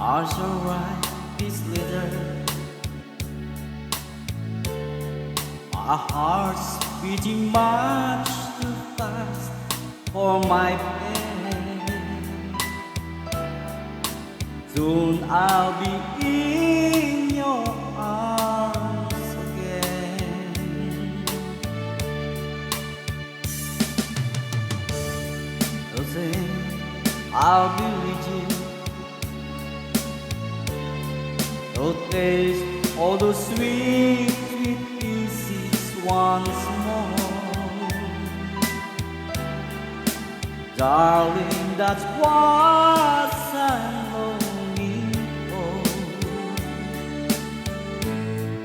I shall write this letter. My heart's beating much too fast for my pain. Soon I'll be in your arms again. So say I'll be with you. So taste all the sweet, sweet kisses once more. Darling, that's what I'm longing for.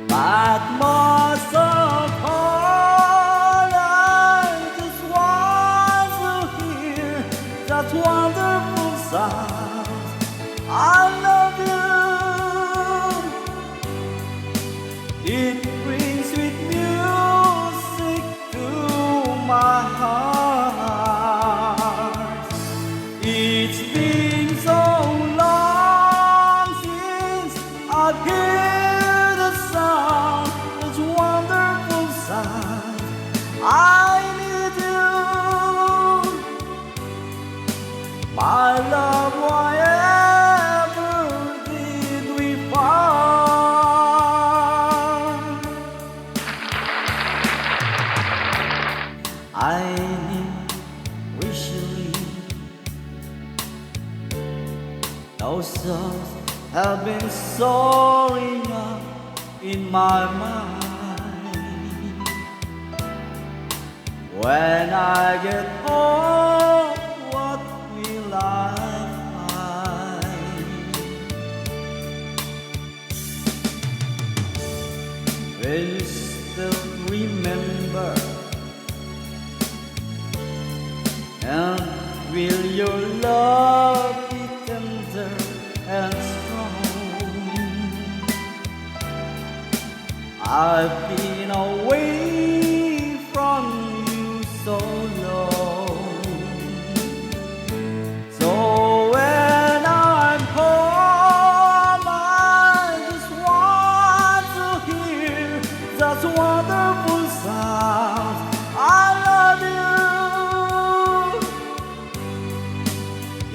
But most of all, I just want to hear that wonderful sound. I love you. It brings sweet music to my heart. It's been so long since I hear the sound, this wonderful sound. I need you, my love, wherever did we part? I need wishing those thoughts have been soaring up in my mind. When I get home, what will I find? Will you still remember? And will your love be tender and strong? I've been away from you so long. So when I'm home, I just want to hear that wonderful sound. I love you.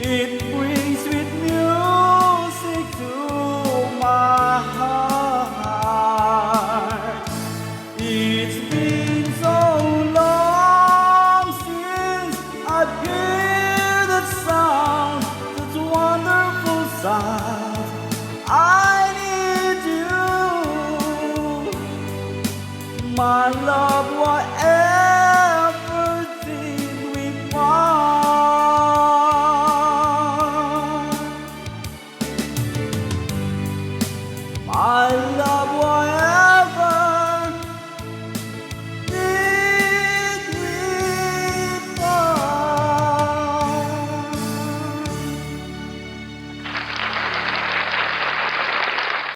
It brings sweet music to my heart. It's been so long since I've heard that sound, that wonderful sound. I need you, my love.